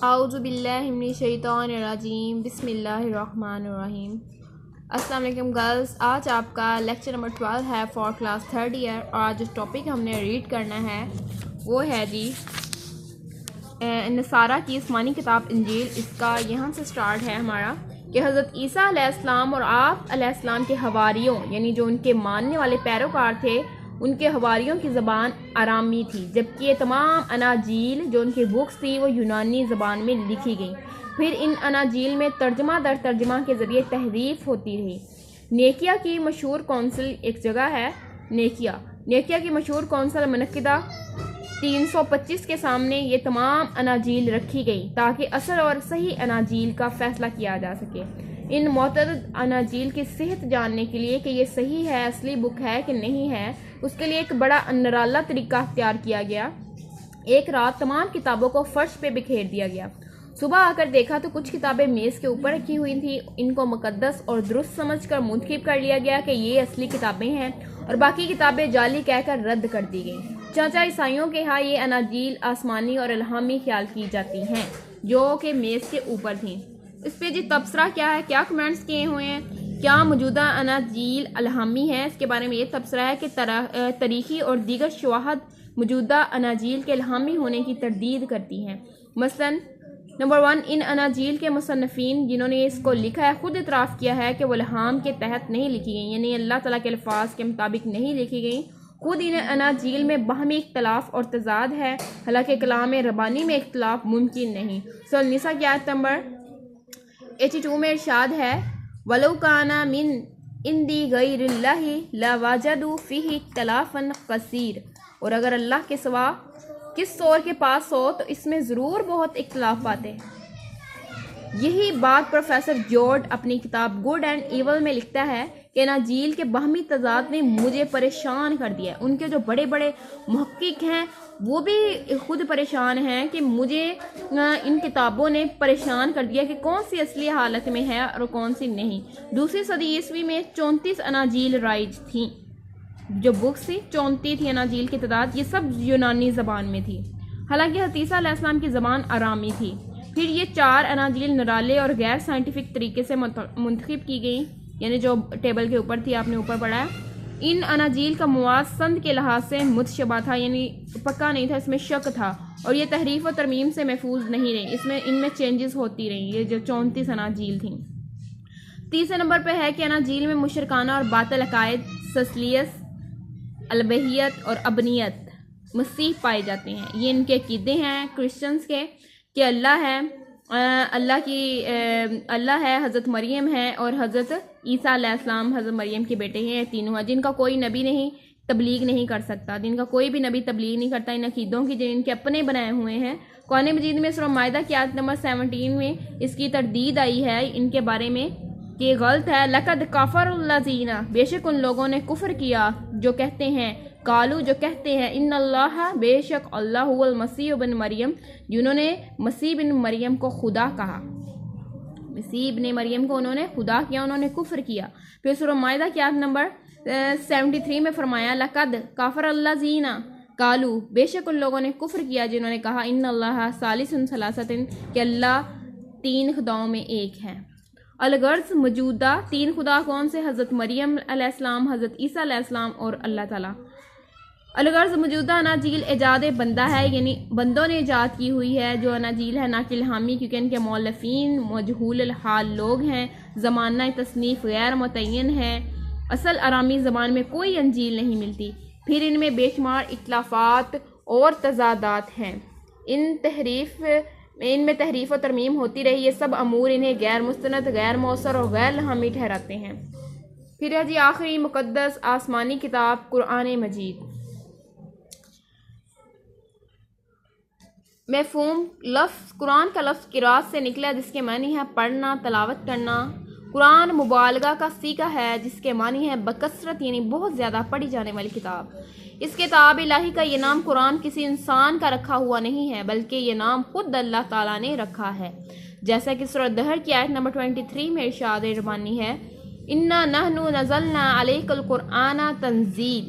आऊज़ुबिल्लाहिमिनश्शैतानिर्रजीम बिस्मिल्लाहिर्रहमानिर्रहीम। अस्सलाम वालेकुम गर्ल्स, आज आपका लेक्चर नंबर 12 है फॉर क्लास 3rd ईयर। और आज जो टॉपिक हमने रीड करना है वो है जी नसारा की आसमानी किताब इंजील। इसका यहाँ से स्टार्ट है हमारा कि हज़रत ईसा अलैहिस्सलाम और आप अलैहिस्सलाम के हवारियों यानी जो उनके मानने वाले पैरोकार थे उनके हवारियों की ज़बान अरामी थी, जबकि ये तमाम अनाजील जो उनकी बुक्स थी वो यूनानी ज़बान में लिखी गई। फिर इन अनाजील में तर्जमा दर तर्जमा के ज़रिए तहरीफ होती रही। नेकिया की मशहूर कौंसिल एक जगह है, नेकिया की मशहूर कौंसिल मनक़िदा 325 के सामने ये तमाम अनाजील रखी गई ताकि असल और सही अनाजील का फ़ैसला किया जा सके। इन मोतअद्दिद अनाजील की सेहत जानने के लिए कि ये सही है, असली बुक है कि नहीं है, उसके लिए एक बड़ा निराला तरीका अख्तियार किया गया। एक रात तमाम किताबों को फर्श पे बिखेर दिया गया। सुबह आकर देखा तो कुछ किताबें मेज़ के ऊपर रखी हुई थी। इनको मुकद्दस और दुरुस्त समझकर मुंतखब कर लिया गया कि ये असली किताबें हैं और बाकी किताबें जाली कहकर रद्द कर दी गईं। चाचा ईसाइयों के यहाँ ये अनाजील आसमानी और इल्हामी ख्याल की जाती हैं जो कि मेज़ के ऊपर थीं। इस पे जी तबसरा क्या है, क्या कमेंट्स किए हुए हैं, क्या मौजूदा अनाजील इल्हामी है, इसके बारे में ये तबसरा है कि तारीखी और दीगर शवाहद मौजूदा अनाजील के इल्हामी होने की तरदीद करती हैं। मसलन नंबर 1, इन अनाजील के मुसन्निफीन जिन्होंने इसको लिखा है खुद इतराफ़ किया है कि वो इल्हाम के तहत नहीं लिखी गई, यानी अल्लाह ताला के अल्फाज के मुताबिक नहीं लिखी गई। खुद इन अनाजील में बाहमी इख्तलाफ और तजाद है, हालांकि कलाम रब्बानी में इख्तलाफ मुमकिन नहीं। सूरह निसा की आयत नंबर 82 में इरशाद है, वलो काना मिन इंदी गैरिल्लाहि लवजदू फीही इख्तिलाफन कसीर। और अगर अल्लाह के सिवा किस और के पास हो तो इसमें ज़रूर बहुत इख्तलाफ पाते हैं। यही बात प्रोफेसर जॉर्ज अपनी किताब गुड एंड इवल में लिखता है कि अनाजील के बाहमी तजाद ने मुझे परेशान कर दिया। उनके जो बड़े बड़े मुहक्किक हैं वो भी खुद परेशान हैं कि मुझे इन किताबों ने परेशान कर दिया कि कौन सी असली हालत में है और कौन सी नहीं। दूसरी सदी ईस्वी में 34 अनाजील राइज थी, जो बुक्स थी 34 थी अनाजील की तादाद। ये सब यूनानी ज़बान में थी, हालांकि हज़रत ईसा अलैहिस्सलाम की ज़बान अरामी थी। फिर ये 4 अनाजील निराले और गैर साइंटिफिक तरीके से मुंतखब की गई, यानी जो टेबल के ऊपर थी, आपने ऊपर पढ़ा है। इन अनाजील का मवाद संद के लिहाज से मुतशबा था, यानी पक्का नहीं था, इसमें शक था और ये तहरीफ और तरमीम से महफूज नहीं रही, इनमें चेंजेस होती रही। ये जो 34 अनाजील थी। तीसरे नंबर पे है कि अनाजील में मुशरकाना और बातिल अकायद ससलियत, अलबहियत और अबनियत मसीह पाए जाते हैं। ये इनके अकीदे हैं क्रिश्चियंस के कि अल्लाह है, अल्लाह है, हज़रत मरियम है और हज़रत ईसा अलैहिस्सलाम हज़रत मरियम के बेटे हैं। तीनों हैं जिनका कोई नबी नहीं तबलीग नहीं कर सकता, जिनका कोई भी नबी तबलीग नहीं करता। इन अकीदों की जो इनके अपने बनाए हुए हैं। कुरान मजीद में सूरह माइदा की आयत नंबर 17 में इसकी तरदीद आई है इनके बारे में कि गलत है। लक़द कफ़रल्लज़ीना, बेशक उन लोगों ने कुफ्र किया जो कहते हैं, कालू जो कहते हैं, इन्नल्लाह, बेशक अल्लाह हुवल मसीह बिन मरियम, जिन्होंने मसीह बिन मरियम को खुदा कहा। मसीह बिन मरियम को उन्होंने खुदा किया, उन्होंने कुफ्र किया। फिर सूरह माइदा की आयत नंबर 73 में फरमाया, लक़द कफ़रल्लज़ीना कालू, बेशक उन लोगों ने कुफ्र किया जिन्होंने कहा, इन्नल्लाह सालिसुन सलासतिन, कि अल्लाह 3 खुदाओं में एक है। अलगर्ज मौजूदा 3 खुदा कौन से? हज़रत मरियम अलैहिस्सलाम, हज़रत ईसा अलैहिस्सलाम और अल्लाह ताला। अलगर्ज मौजूदा अनाजील इजाद बंदा है, यानी बंदों ने इजाद की हुई है जो अनाजील है, ना कि इल्हामी, क्योंकि इनके मौलफीन मजहूल हाल लोग हैं। ज़माना तसनीफ़ गैर मुतय्यन है। असल अरामी ज़बान में कोई अंजील नहीं मिलती। फिर इनमें बेशुमार इख्तलाफात और तजादात हैं। इनमें तहरीफ और तरमीम होती रही। ये सब अमूर इन्हें गैर मुस्तनद, गैर मौसर और गैर लहामी ठहराते हैं। फिर है जी आखिरी मुकद्दस आसमानी किताब कुरान मजीद। मफ़हूम लफ्ज़ कुरान का लफ्ज़ किरात से निकला जिसके मानी है पढ़ना, तलावत करना। कुरान मुबालगा का सीका है जिसके मानी है बकसरत, यानी बहुत ज़्यादा पढ़ी जाने वाली किताब। इस किताब इलाही का ये नाम कुरान किसी इंसान का रखा हुआ नहीं है, बल्कि ये नाम खुद अल्लाह ताला ने रखा है। जैसा कि सूरह दहर की आयत नंबर 23 में इरशाद रब्बानी है, इन्ना नहनु नज़लना अलैकल कुरआना तंजील,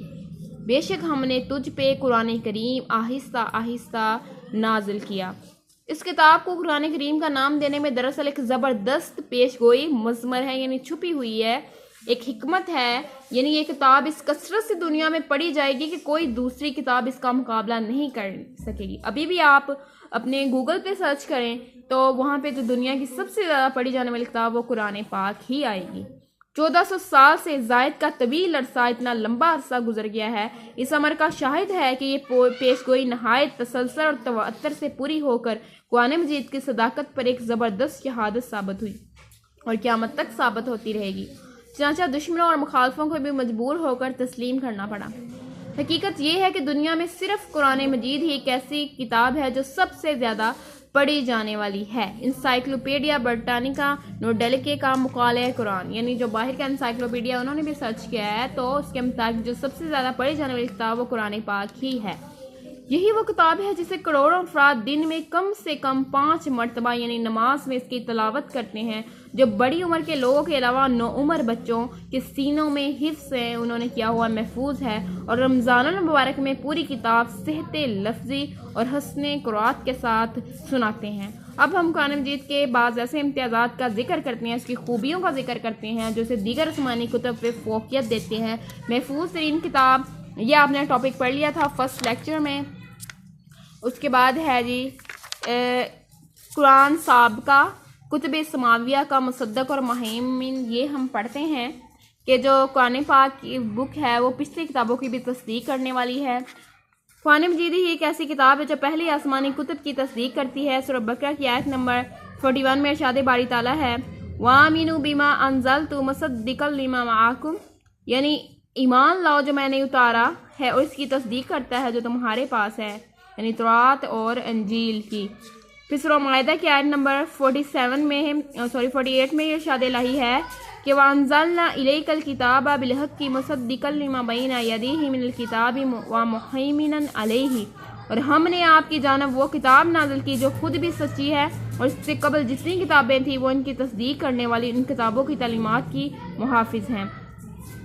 बेशक हमने तुझ पे कुरान करीम आहिस्ता आहिस्ता नाजिल किया। इस किताब को कुरान करीम का नाम देने में दरअसल एक ज़बरदस्त पेशगोई मज़मर है, यानी छुपी हुई है, एक हिकमत है। यानी ये किताब इस कसरत से दुनिया में पढ़ी जाएगी कि कोई दूसरी किताब इसका मुकाबला नहीं कर सकेगी। अभी भी आप अपने गूगल पे सर्च करें तो वहाँ पे जो दुनिया की सबसे ज़्यादा पढ़ी जाने वाली किताब वो कुरान पाक ही आएगी। 1400 साल से जायद का तवील अरसा, इतना लंबा अरसा गुजर गया है। इस अमर का शाहिद है कि ये पेशगोई नहायत तसलसल और तवत्तर से पूरी होकर कुरान मजीद की सदाकत पर एक ज़बरदस्त शहादत साबित हुई और क़यामत तक साबित होती रहेगी। चनांचे दुश्मनों और मुखालफों को भी मजबूर होकर तस्लीम करना पड़ा। हकीकत यह है कि दुनिया में सिर्फ कुरान मजीद ही एक ऐसी किताब है जो सबसे ज़्यादा पढ़ी जाने वाली है। इंसाइक्लोपीडिया ब्रिटानिका नोडेलिके का मुकाले कुरान, यानी जो बाहर का इंसाइक्लोपीडिया उन्होंने भी सर्च किया है तो उसके मुताबिक जो सबसे ज़्यादा पढ़ी जाने वाली किताब वो कुरान पाक ही है। यही वो किताब है जिसे करोड़ों अफराद दिन में कम से कम 5 मरतबा यानी नमाज में इसकी तलावत करते हैं। जो बड़ी उम्र के लोगों के अलावा नौउम्र बच्चों के सीनों में हिफ्ज़ है, उन्होंने किया हुआ महफूज है और रमज़ानुल मुबारक में पूरी किताब सेहते लफ्ज़ी और हसने क़ुरात के साथ सुनाते हैं। अब हम कुरान मजीद के बाद ऐसे इम्तियाज़ात का जिक्र करते हैं, इसकी खूबियों का जिक्र करते हैं जो इसे दीगर आसमानी कुतुब पे फोकियत देते हैं। महफूज तरीन किताब, ये आपने टॉपिक पढ़ लिया था फर्स्ट लेक्चर में। उसके बाद है जी कुरान साहब का कुतुब समाविया का मुसद्दक और मुहैमिन, ये हम पढ़ते हैं कि जो कुरान पाक की बुक है वो पिछली किताबों की भी तस्दीक करने वाली है। कुरान मजीद ही एक ऐसी किताब है जो पहली आसमानी कुतुब की तस्दीक करती है। सूरह बकरा की आयत नंबर 41 में इरशाद बारी ताला है वामिनु बिमा अंज़लतु मुसद्दिक़ल लिमा मआकुम, यानी ईमान लाओ जो मैंने उतारा है और इसकी तस्दीक करता है जो तुम्हारे पास है, यानी तौरात और अंजील की। फिर सूरह माइदा की आयत नंबर 48 में इरशाद इलाही है कि वअंज़लना इलैकल किताबा बिलहक़्क़ि मुसद्दिक़ल लिमा बैना यदैहि मिनल किताबि व मुहैमिनन अलैहि, और हमने आपकी जानब वो किताब नाज़िल की जो खुद भी सच्ची है और इससे कबल जितनी किताबें थी वो इनकी तस्दीक करने वाली इन किताबों की तालीमात की मुहाफ़िज़ हैं।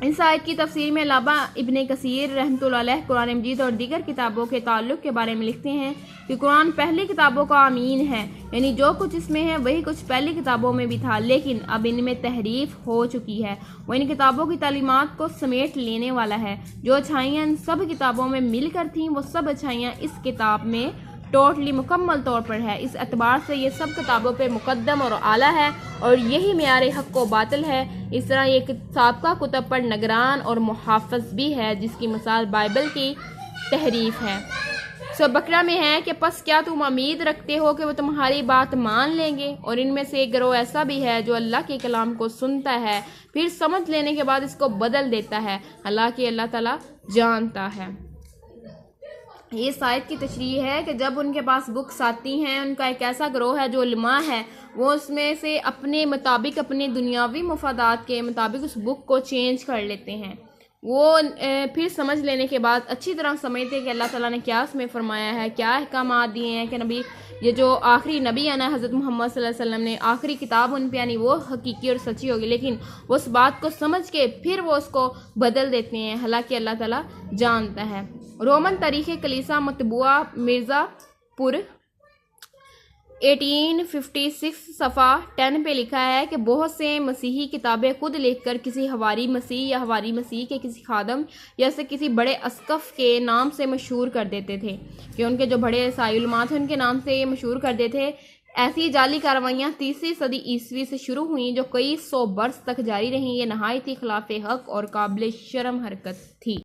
इस आयत की तफसीर में अल्लामा इब्ने कसीर रहमतुल्लाह अलैह कुरान मजीद और दीगर किताबों के ताल्लुक़ के बारे में लिखते हैं कि कुरान पहली किताबों का अमीन है, यानी जो कुछ इसमें है वही कुछ पहली किताबों में भी था, लेकिन अब इनमें तहरीफ हो चुकी है। वह इन किताबों की तालीमात को समेट लेने वाला है। जो अच्छाइयाँ इन सब किताबों में मिलकर थीं वो सब अच्छाइयाँ इस किताब में टोटली मुकम्मल तौर पर है। इस एतबार से ये सब किताबों पे मुकद्दम और आला है और यही मेयार हक़ व बातिल है। इस तरह ये साबका कुतुब पर निगरान और मुहाफ़िज़ भी है, जिसकी मिसाल बाइबल की तहरीफ है। सूरह बकरा में है कि पस क्या तुम उम्मीद रखते हो कि वो तुम्हारी बात मान लेंगे, और इनमें से एक गिरोह ऐसा भी है जो अल्लाह के कलाम को सुनता है फिर समझ लेने के बाद इसको बदल देता है, हालांकि अल्लाह ताला जानता है। ये आयत की तशरीह है कि जब उनके पास बुक्स आती हैं, उनका एक ऐसा गिरोह है जो उलमा है, वो उसमें से अपने मुताबिक अपने दुनियावी मफादात के मुताबिक उस बुक को चेंज कर लेते हैं। वो फिर समझ लेने के बाद अच्छी तरह समझते हैं कि अल्लाह ताला ने क्या उसमें फ़रमाया है, क्या अहकामात दिए हैं कि नबी ये जो आखिरी नबी आना हज़रत मोहम्मद सल्लल्लाहु अलैहि वसल्लम ने आखिरी किताब उन पे आनी वो हकीकी और सच्ची होगी, लेकिन वो उस बात को समझ के फिर वो उसको बदल देते हैं, हालांकि अल्लाह ताला जानता है। रोमन तारीख़ कलीसा मतबूआ मिर्ज़ापुर 1856 सफ़ा 10 पे लिखा है कि बहुत से मसीही किताबें खुद लिखकर किसी हवारी मसीह या हवारी मसीह के किसी खादम या से किसी बड़े अस्कफ के नाम से मशहूर कर देते थे, कि उनके जो बड़े सायुलमा थे उनके नाम से ये मशहूर कर देते थे। ऐसी जाली कार्रवाइयाँ 3वीं सदी ईस्वी से शुरू हुई जो कई 100 बरस तक जारी रहीं। ये नहायत ही खिलाफ हक़ और काबिल शर्म हरकत थी।